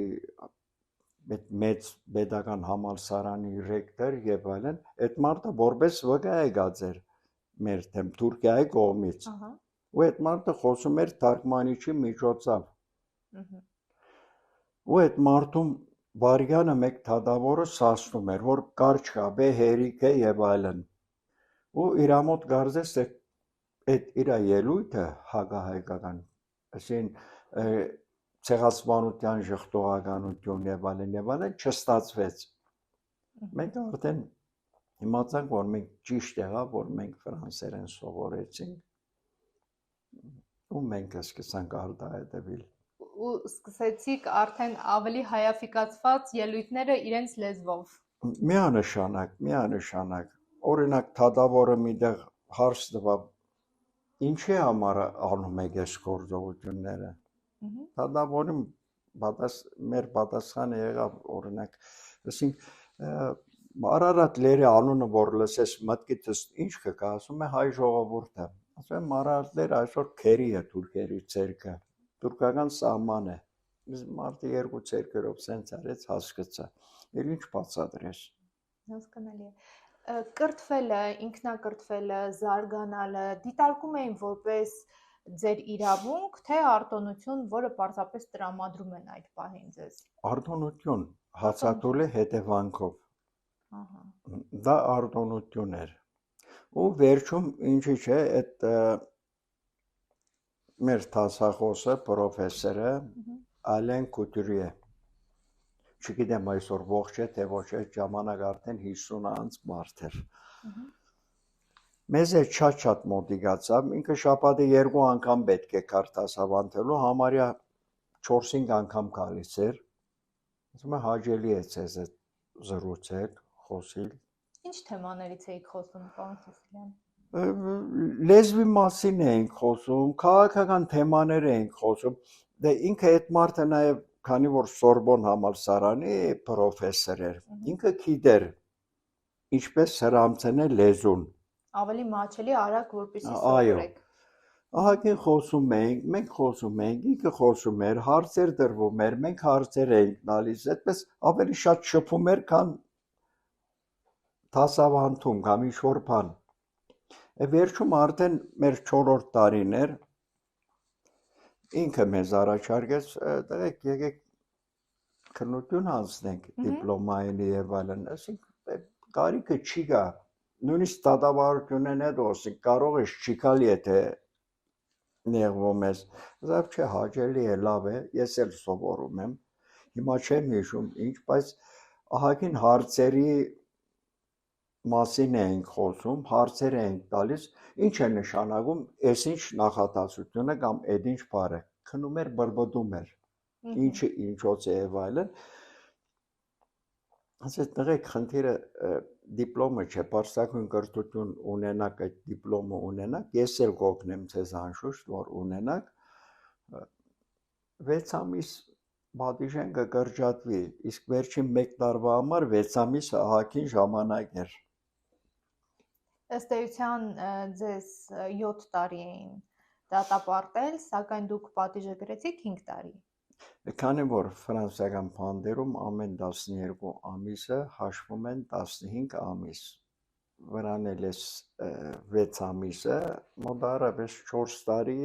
մեծ պետական համալսարանի ռեկտոր եւ այլն, այդ մարդը որպես վկա եկած էր մեր թեմ Թուրքիայի կողմից։ Ու այդ մարդը խոսում էր թարգմանիչի միջոցով։ Ու այդ մարդում վարյանը մեկ թադավորը սասնում էր, որ կարճ կապե հերիք է եւ այլն։ Ու իր մոտ գարձես այդ իր ելույթը հակահայկական, այսին ցեղասպանության ժխտողականություն եւ այլն չստացվեց։ Մենք արդեն իմացանք, որ մենք ճիշտ եղավ, որ մենք ֆրանսերեն սովորեցինք ու մենք սկսանք արտահայտվել։ Ու սկսեցիք արդեն ավելի հայաֆիկացված ելույթները իրենց լեզվով։ Միանշանակ։ Օրինակ Թադավորը միտեղ հարց տվավ, ինչի համար անում եք այս գործողությունները։ Թադավորին մեր պատասխանը եղավ, օրինակ, ասենք Արարատ լերի անունը որ լսես մտքիցս ինչ կգա, ասում է հայ ժողովուրդը։ Ասում եմ Արարատ լեր այսօր քերի է թուրքերի ցերկը, թուրքական սահման է։ Մարդը երկու ցերկերով սենց արեց հասկացա։ Էլ ինչ բացատրես։ Հասկանալի է։ Կրթվելը, ինքնակրթվելը, զարգանալը դիտարկում էին որպես ձեր իրավունք, թե արտոնություն, որը պարզապես տրամադրում են այդ պահին ձեզ։ Արտոնություն, հացադուլի հետևանքով։ Դա արտոնություն էր։ Ու վերջում ինչի՞ չէ, այդ մեր տասախոսը, պրոֆեսորը Ալեն Կուտուրիե, չգիտեմ այսօր ողջ է, թե ոչ է, ժամանակ արդեն 50 անց մարդ էր։ Մեզ է շատ մոտիկացավ, ինքը շաբաթը 2 անգամ պետք է կարդասավանդելու, համարյա 4-5 անգամ գալիս էր։ Ասում է հաճելի է ձեզ զրուցել, խոսել։ Ինչ թեմաներից էիք խոսում, պարոն Սիսիլյան։ Լեզվի մասին էինք խոսում, քաղաքական թեմաներ էինք խոսում։ Դե ինքը այդ մարդը նաև քանի որ Սորբոն համալսարանի պրոֆեսոր էր, ինքը գիտեր ինչպես հրամցնել լեզուն։ Ավելի մաչելի արագ որպեսզի սովորեք։ Ահագին խոսում էինք, մենք խոսում էինք, ինքը խոսում էր, հարցեր դրվում էր, մենք հարցեր էինք տալիս, այդպես ավելի շատ շփում էր, քան դասավանդում կամ ինչ-որ բան։ Վերջում արդեն մեր 4-րդ տարին էր, ինքը մեզ առաջարկեց, տղեկ եկեք քննություն անցնենք դիպլոմային եւ այլն, ասենք կարիքը չի գա, նույնիսկ դատավարությունն հետո ասենք կարող ես չի գալ, եթե նեղվում ես, ասավ չէ, հաճելի է, լավ է, ես էլ սովորում եմ, հիմա չեմ հիշում ինչ, բայց ահագին հարցերի մասին էինք խոսում, հարցեր էինք տալիս, ինչ է նշանակում, այս ինչ նախադասությունը կամ այդ ինչ բառը, քնում էր, բրբդում էր, ինչը ինչոց է եւ այլն։ Ասես տղեկ խնդիրը դիպլոմը չէ, պարզակույն կրթություն ունենաք, այդ դիպլոմը ունենաք, ես էլ կօգնեմ ձեզ անշուշտ, որ ունենաք, 6 ամիս պատիժեն կկրճատվի, իսկ վերջին 1 տարվա համար 6 ամիս ահագին ժամանակ էր։ Ըստ էության ձեզ 7 տարի էին դատապարտել, սակայն դուք պատիժը գրեցիք 5 տարի։ Քանի որ ֆրանսիական բանդերում ամեն 12 ամիսը հաշվում են 15 ամիս, վրան էլ ես 6 ամիսը, մոտավորապես 4 տարի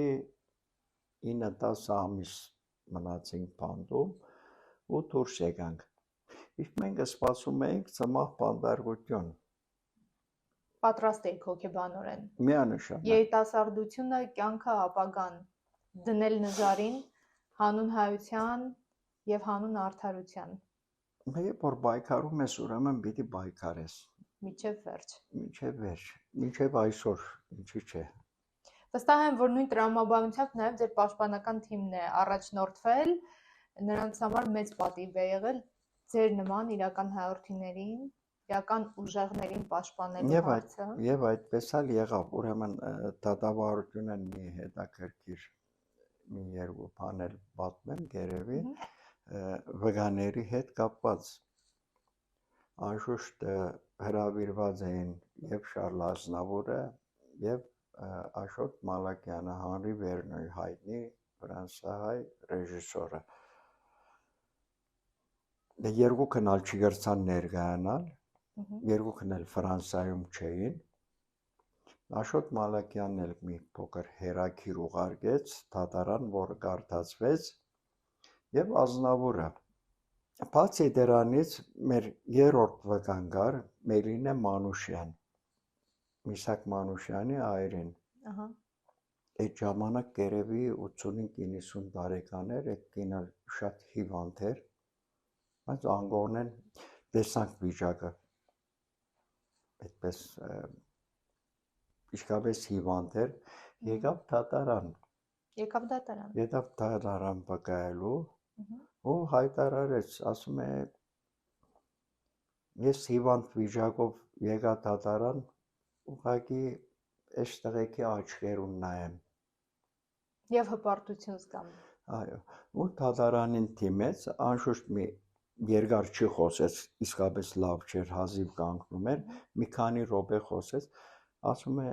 9-10 ամիս մնացինք բանդում ու դուրս եկանք։ Իսկ մենք սպասում էինք ծմահ բանդարգություն։ Պատրաստ էիք հոգեբանորեն։ Միանշանակ։ Երիտասարդությունը, կյանքը, ապագան դնել նժարին հանուն հայության եւ հանուն արդարության։ Երբ որ պայքարում ես, ուրեմն պիտի պայքարես։ Միջև վերջ։ Մինչև վերջ, մինչև այսօր, ինչի՞ չէ։ Վստահ եմ, որ նույն տրամաբանությամբ նաև ձեր պաշտպանական թիմն է առաջնորդվել, նրանց համար մեծ պատիվ է եղել ձեր նման իրական հայրենիներին, իրական ուժեղներին պաշտպանելու հարցը։ Եվ այդպես էլ եղավ, ուրեմն դատավարությունը մի հետաքրքիր մի երկու բան էլ պատմեմ գերեւի վեգաների հետ կապված անշուշտ հրավիրված էին եւ Շարլ Ազնավուրը եւ Աշոտ Մալակյանը, Հանրի Վերնոյի հայտնի ֆրանսահայ ռեժիսորը։ Երկուքն ալ չգրցան ներկայանալ, երկուքն էլ Ֆրանսիայում չէին։ Աշոտ Մալակյանն էլ մի փոքր հերակիր ուղարկեց դատարան, որը կարդացվեց, եւ Ազնավուրը։ Բացի դրանից մեր երրորդ վկանգար Մելինե Մանուշյան, Միսակ Մանուշյանի այրին։ Այդ ժամանակ գերեւի 85-90 տարեկան էր, այդ կինը շատ հիվանդ էր, բայց անգորնեն տեսանք վիճակը, այդպես իսկապես հիվանդ էր, եկավ դատարան վկայելու, ու հայտարարեց, ասում է, ես հիվանդ վիճակով եկա դատարան, ուղղակի այս տղեկի աչքերուն նայեմ։ Եվ հպարտություն զգամ։ Այո, ու դատարանին դիմեց, անշուշտ մի երկար չի խոսեց, իսկապես լավ չէր, հազիվ կանգնում էր, մի քանի րոպե խոսեց, ասում է,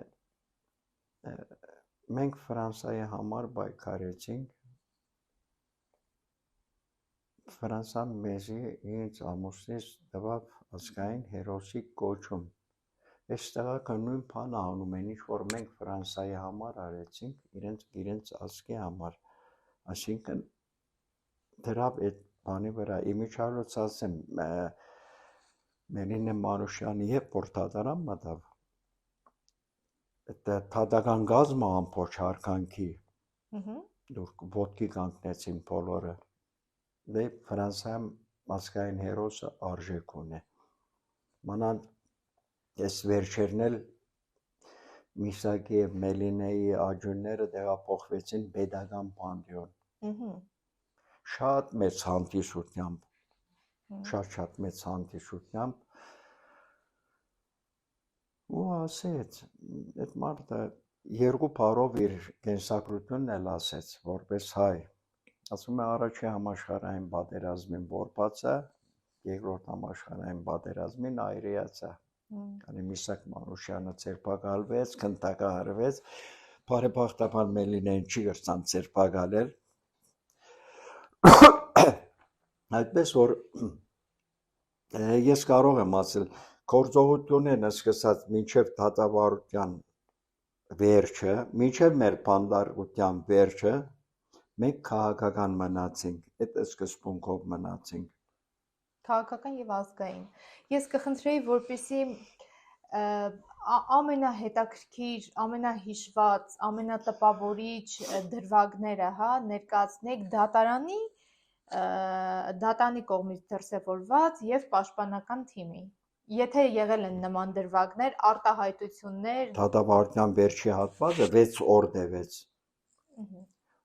մենք Ֆրանսիայի համար պայքարեցինք, Ֆրանսիան մեզի ինձ ամուսնից տվավ ազգային հերոսի կոչում։ Այս տղաքը նույն բանը անում են, ինչ որ մենք Ֆրանսիայի համար արեցինք, իրենց ազգի համար, այսինքն դրավ այդ բանի վրա, իմիջիայլոց ասեմ, Մելինե Մանուշյանի երբ որ դատարան մտավ, այդ դատական գազմը ամբողջ հարկանքի, ոտքի կանգնեցին բոլորը, դե Ֆրանսիայում ազգային հերոսը արժեք ունի, մանավանդ այս վերջերն էլ Միսակի եւ Մելինեի աջունները տեղափոխվեցին Պետական Պանթեոն։ Շատ մեծ հանդիսությամբ, շատ մեծ հանդիսությամբ, ու ասեց, այդ մարդը երկու բառով իր կենսագրությունն էլ ասեց, որպես հայ, ասում է առաջի համաշխարհային պատերազմին որբացա, երկրորդ համաշխարհային պատերազմին այրիացա։ Քանի Միսակ Մանուշյանը ցերպակալվեց, քննարկարվեց, բարեբախտաբար Մելինեն չի գրցան ցերպակալել։ Այդպես որ ես կարող եմ ասել, գործողությունները սկսած մինչև դատավարության վերջը, մինչև մեր բանդարկության վերջը, մենք քաղաքական մնացինք, այդ սկզբունքով մնացինք։ Քաղաքական եւ ազգային։ Ես կխնդրեի, որպեսզի ամենահետաքրքիր, ամենահիշված, ամենատպավորիչ դրվագները, ներկայացնեք դատարանի կողմից դրսևորված եւ պաշտպանական թիմի։ Եթե եղել են նման դրվագներ, արտահայտություններ, դատավարության վերջի հատվածը 6 օր տևեց։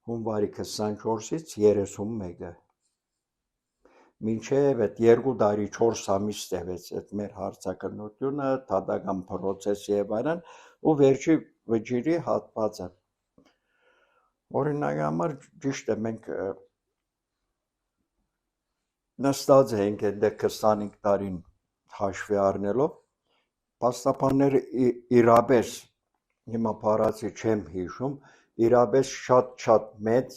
Հունվարի 24-ից 31-ը։ Մինչև այդ 2 տարի 4 ամիս տևեց այդ մեր հարցակնությունը, դատական process-ը եւ այլն, ու վերջի վճիրի հատվածը։ Օրինակի համար ճիշտ է, մենք նստած ենք այնտեղ 25 տարին հաշվի առնելով, փաստաբանները իրապես հիմա բառացի չեմ հիշում, իրապես շատ մեծ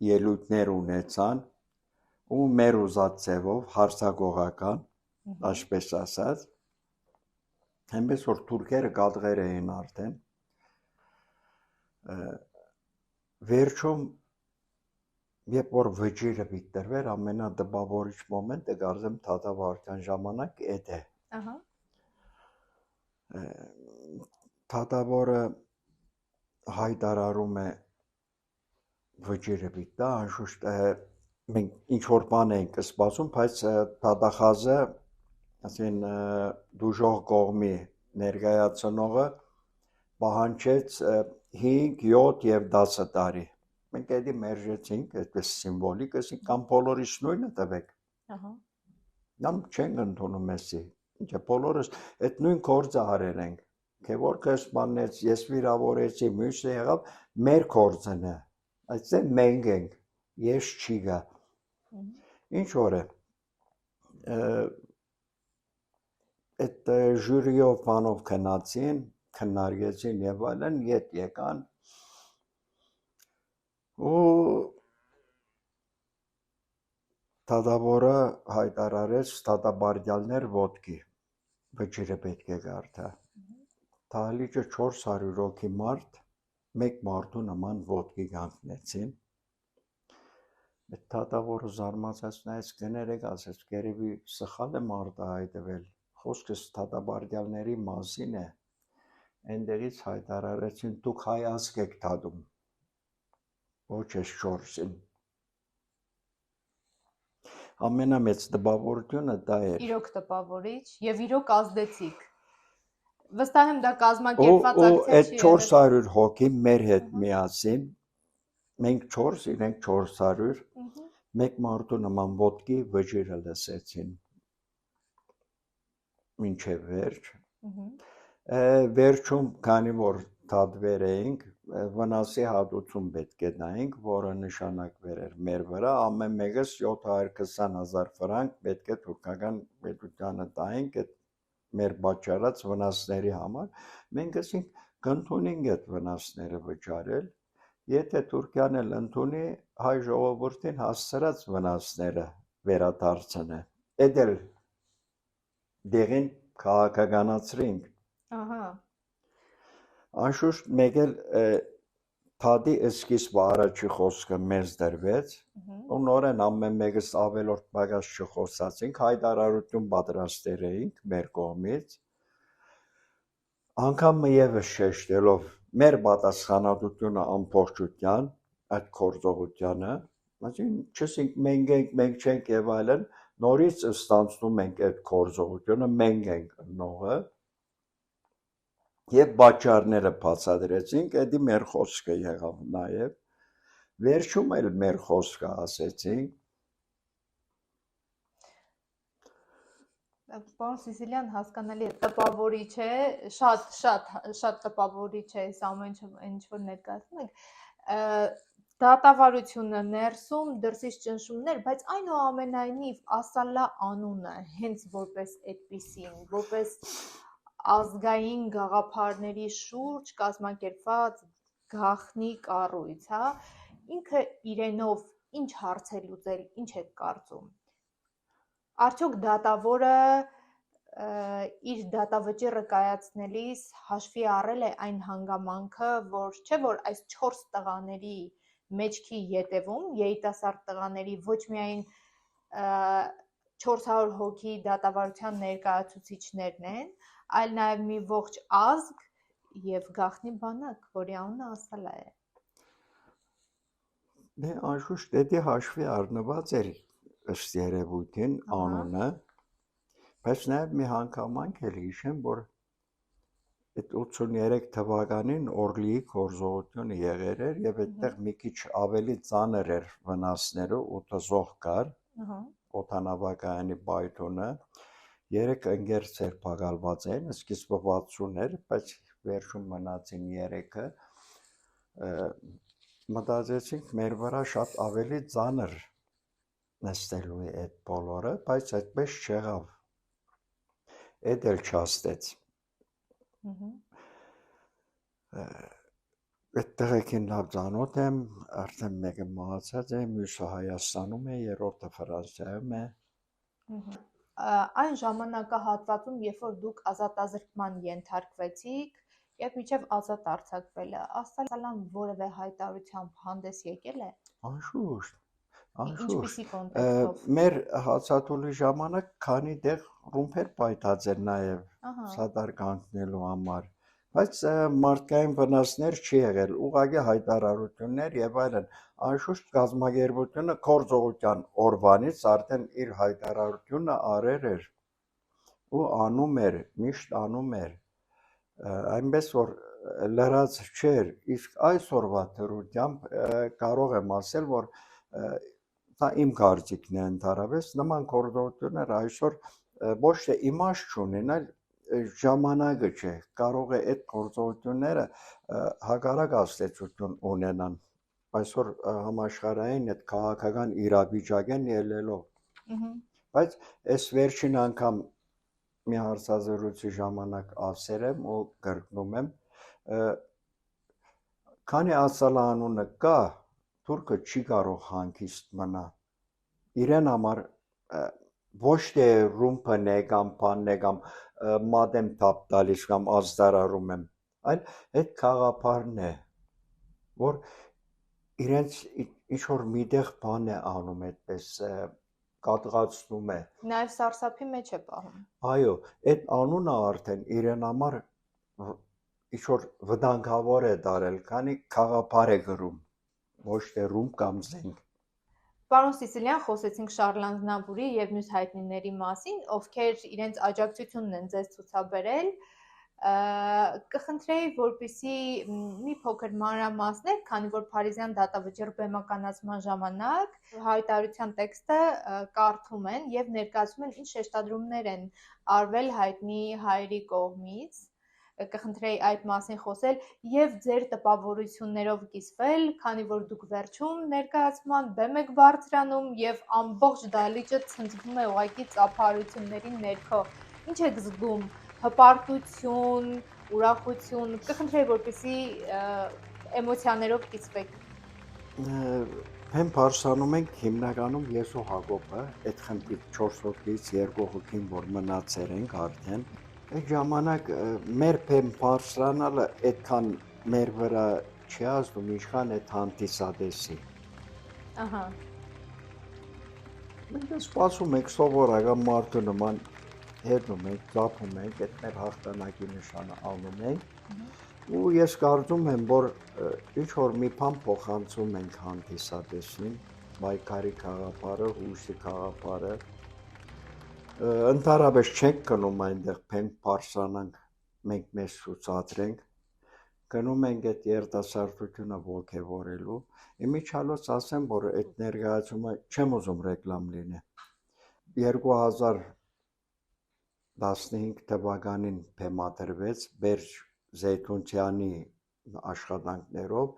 ելույթներ ունեցան ու մեր ուզած ձևով հարցակողական, այսպես ասած, այնպես որ թուրքերը կատղեր էին արդեն, վերջում, երբ որ վճիրը բիտրվեր, ամենատպավորիչ մոմենտը կարծեմ դատավարության ժամանակ էդ է։ Դատավորը հայտարարում է վճիրը պիտա, անշուշտ մենք ինչ որ բան ենք սպասում, բայց դատախազը, ասեն դուժող կողմի ներկայացնողը պահանջեց 5, 7 եւ 10 տարի։ Մենք էդի մերժեցինք, այդպես սիմվոլիկ, ասենք կամ բոլորիս նույնը տվեք։ Ահա։ Նամ չենք ընդունում էսի։ Ինչը բոլորս այդ նույն գործը արել ենք։ Գևորգը սպանեց, ես վիրավորեցի, մյուսը եղավ մեր գործն է։ Այսինքն մենք ենք, ես չի գա։ Ինչ որ է։ Այդ ժյուրիով բանով քննեցին, քննարկեցին եւ այլն, ետ եկան ու դատավորը հայտարարեց դատաբարդյալներ ոտքի վճիրը պետք է գարթա դահլիճը 400 հոգի մարդ մեկ մարդու նման ոտքի կանգնեցին այդ դատավորը զարմացած նայեց կներեք ասեց գերեւի սխալ է մարդը հայտվել խոսքս դատաբարդյալների մասին է այնտեղից հայտարարեցին դուք հայ ազգ եք դատում ոչ էս 4-ին ամենամեծ տպավորությունը դա էր իրոք տպավորիչ եւ իրոք ազդեցիկ վստահ եմ դա կազմակերպված ակցիա չի եղել այդ 400 հոգի մեր հետ միասին մենք 4 իրենք 400 մեկ մարդու նման ոտքի վճիրը լսեցին մինչև վերջ վերջում քանի որ դատվեր էինք վնասի հատուցում պետք է տայինք որը նշանակվեր էր մեր վրա ամեն մեկս 720,000 ֆրանկ պետք է թուրքական պետությանը տայինք այդ մեր պատճառած վնասների համար մենք ասենք կընդունենք այդ վնասները վճարել եթե Թուրքիան էլ ընդունի հայ ժողովրդին հասցրած վնասները վերադարձնե այդ էլ դեղին քաղաքականացրինք ահա անշուշտ մեկ էլ թադի սկիզբը առաջի խոսքը մեզ դրվեց ու նորեն ամեն մեկս ավելորդ բագաշ չխոսացինք հայտարարություն պատրաստել էինք մեր կողմից անգամ եւս շեշտելով մեր պատասխանատվությունը ամբողջության այդ գործողությանը այսինքն չսենք մենք չենք եւ այլն նորից ստանցնում ենք այդ գործողությունը մենք ենք նողը եւ պատճառները բացատրեցինք, էդի մեր խոսքը եղավ նաեւ վերջում էլ մեր խոսքը ասեցինք Պարոն Սիսիլյան հասկանալի է տպավորիչ է շատ տպավորիչ է այս ամեն ինչ որ ներկայացնում եք դատավարությունը ներսում դրսից ճնշումներ բայց այնուամենայնիվ ասալա անունը հենց որպես այդպիսին որպես ազգային գաղափարների շուրջ կազմակերպված գաղտնի կառույց, հա, ինքը իրենով ինչ հարց է լուծել, ինչ է կարծում։ Արդյոք դատավորը իր դատավճիռը կայացնելիս հաշվի առել է այն հանգամանքը, որ չէ որ այս 4 տղաների մեջքի ետևում երիտասարդ տղաների ոչ միայն 400 հոգի դատավարության ներկայացուցիչներն են, այլ նաև մի ողջ ազգ եւ գաղտնի բանակ, որի անունը ասալա է։ Դե անշուշտ դա հաշվի առնված էր ըստ երևույթին անունը, բայց նաև մի հանգամանք էլ հիշեմ, որ այդ 83 թվականին Օրլիի գործողությունը եղել էր եւ այդտեղ մի քիչ ավելի ծանր էր վնասները ու տզող կար, օդանավակայանի բայթունը 3 ընկեր ցերպակալված են, սկիզբը 60 էր, բայց վերջում մնացին 3-ը։ Մտածեցինք մեր վրա շատ ավելի ծանր նստելու է այդ բոլորը, բայց այդպես չեղավ։ Էդ էլ չաստեց։ Այդ տղեկին լավ ծանոթ եմ, արդեն մեկը մահացած է, մյուսը Հայաստանում է, երրորդը Ֆրանսիայում է։ Այն ժամանակահատվածում, երբ որ դուք ազատազրկման ենթարկվեցիք, եւ մինչեւ ազատ արձակվելը, ասալան որևէ հայտարարությամբ հանդես եկել է։ Անշուշտ։ Ինչպիսի կոնտեքստով։ Մեր հացաթուլի ժամանակ քանի տեղ ռումբեր պայթած էր նաեւ սադար կանգնելու համար, Բայց մարդկային վնասներ չի եղել, ուղղակի հայտարարություններ եւ այլն։ Անշուշտ կազմակերպությունը կորձողության օրվանից արդեն իր հայտարարությունը արել էր ու անում էր, միշտ անում էր։ Այնպես որ լրաց չէր, իսկ այսօրվա դրությամբ կարող եմ ասել, որ դա իմ կարծիքն է ընդհանրապես, նման կորձողություններ այսօր ոչ թե իմաստ չունեն, այլ ժամանակը չէ, կարող է այդ գործողությունները հակառակ ազդեցություն ունենան այսօր համաշխարհային այդ քաղաքական իրավիճակեն ելնելով։ Բայց այս վերջին անգամ մի հարցազրույցի ժամանակ ասել եմ ու կրկնում եմ, քանի ասալա անունը կա, թուրքը չի կարող հանգիստ մնա։ Իրեն համար ոչ թե ռումբն է կամ բանն է կամ մադեմ թափ տալիս կամ ազդարարում եմ, այլ այդ խաղապարն է, որ իրենց ինչ-որ միտեղ բան է անում այդպես կատղացնում է։ Նաև սարսափի մեջ է պահում։ Այո, այդ անունը արդեն իրեն համար ինչ-որ վտանգավոր է դարել, քանի խաղապար է գրում, ոչ թե ռումբ կամ զենք։ Պարոն Սիսիլյան, խոսեցինք Շարլ Ազնավուրի եւ մյուս հայտնիների մասին, ովքեր իրենց աջակցությունն են ձեզ ցուցաբերել, կխնդրեի, որպեսզի մի փոքր մանրամասներ, քանի որ Փարիզյան դատավճիռ բեմականացման ժամանակ հայտարարության տեքստը կարդում են եւ ներկայացում են ինչ շեշտադրումներ են արվել հայտնի հայերի կողմից, կխնդրեի այդ մասին խոսել եւ ձեր տպավորություններով կիսվել, քանի որ դուք վերջում ներկայացման բեմ եք բարձրանում եւ ամբողջ դահլիճը ցնցվում է ուղղակի ծափարությունների ներքո։ Ինչ եք զգում, հպարտություն, ուրախություն, կխնդրեի, որպեսզի էմոցիաներով կիսվեք։ Հեն բարձրանում ենք հիմնականում ես ու Հակոբը, այդ խմբի 4 հոգից 2 հոգին, որ մնացել ենք արդեն, այդ ժամանակ մեր բեմ բարձրանալը այդքան մեր վրա չի ազդում, ինչքան այդ հանդիսադեսի։ Ահա։ Մենք սպասում ենք սովորական մարդու նման հետնում ենք, ծափում ենք, այդ մեր հաղթանակի նշանը անում ենք։ Ու ես կարծում եմ, որ ինչ-որ մի բան փոխանցում ենք հանդիսադեսին, պայքարի խաղապարը, հույսի խաղապարը։ Ընդհանրապես չենք գնում այնտեղ փենք բարձրանանք, մենք մեզ ցուցադրենք, գնում ենք այդ երիտասարդությունը ոգևորելու։ Իմիջիալոց ասեմ, որ այդ ներկայացումը չեմ ուզում ռեկլամ լինի։ 2015 թվականին բեմադրվեց Բերջ Զեյթունցյանի աշխատանքներով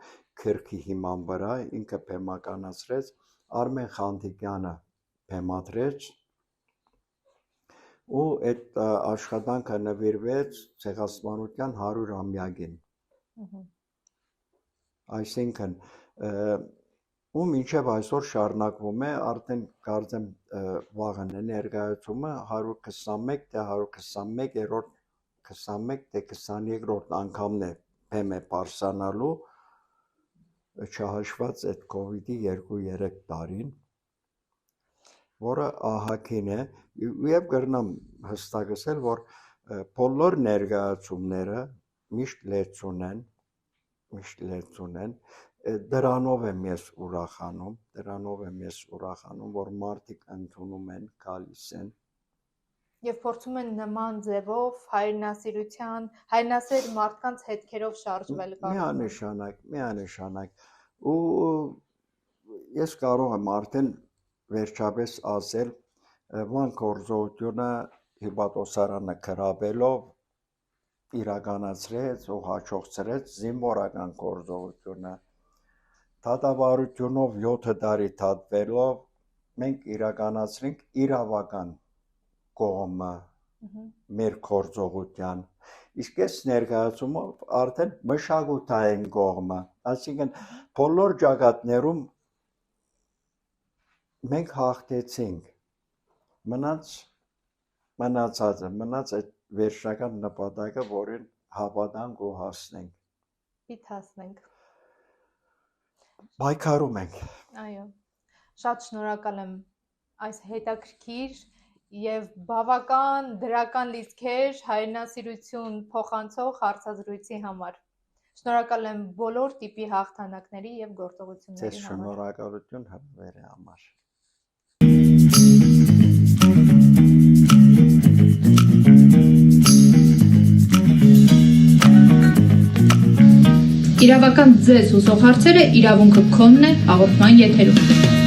քրքի հիման վրա, ինքը բեմականացրեց, Արմեն Խանդիկյանը բեմադրեց ու այդ աշխատանքը նվիրվեց ցեղասպանության 100-ամյակին։ Այսինքն ու մինչև այսօր շարունակվում է, արդեն կարծեմ վաղն է ներկայացումը 121 թե 121-րդ 21 թե 23-րդ անգամն է բեմ է բարձրանալու, չհաշված այդ կովիդի 2-3 տարին, որը ահագին է, եւ կրնամ հստակեցնել, որ բոլոր ներկայացումները միշտ լեցուն են, դրանով եմ ես ուրախանում, որ մարդիկ ընդունում են, գալիս են եւ փորձում են նման ձևով հայրենասեր մարդկանց հետքերով շարժվել միանշանակ ու ես կարող եմ արդեն վերջապես ասել Վան գործողությունը հիպատոսարանը գրավելով իրականացրեց ու հաջողցրեց զինվորական գործողությունը դատավարությունով 7 տարի դատվելով մենք իրականացրինք իրավական կողմը մեր գործողության իսկ այս ներկայացումով արդեն մշակութային կողմը այսինքն բոլոր ճակատներում մենք հաղթեցինք մնաց այդ վերջնական նպատակը, որին հավատանք ու հասնենք։ Պիտի հասնենք։ Պայքարում ենք։ Այո։ Շատ շնորհակալ եմ այս հետաքրքիր եւ բավական դրական լիցքեր հայրենասիրություն փոխանցող հարցազրույցի համար։ Շնորհակալ եմ բոլոր տիպի հաղթանակների եւ գործողությունների Ձեզ համար։ շնորհակալություն հրավերի համար։ Իրավական ձեզ հուսող հարցերը իրավունքը քոնն է հաղորդման եթերում։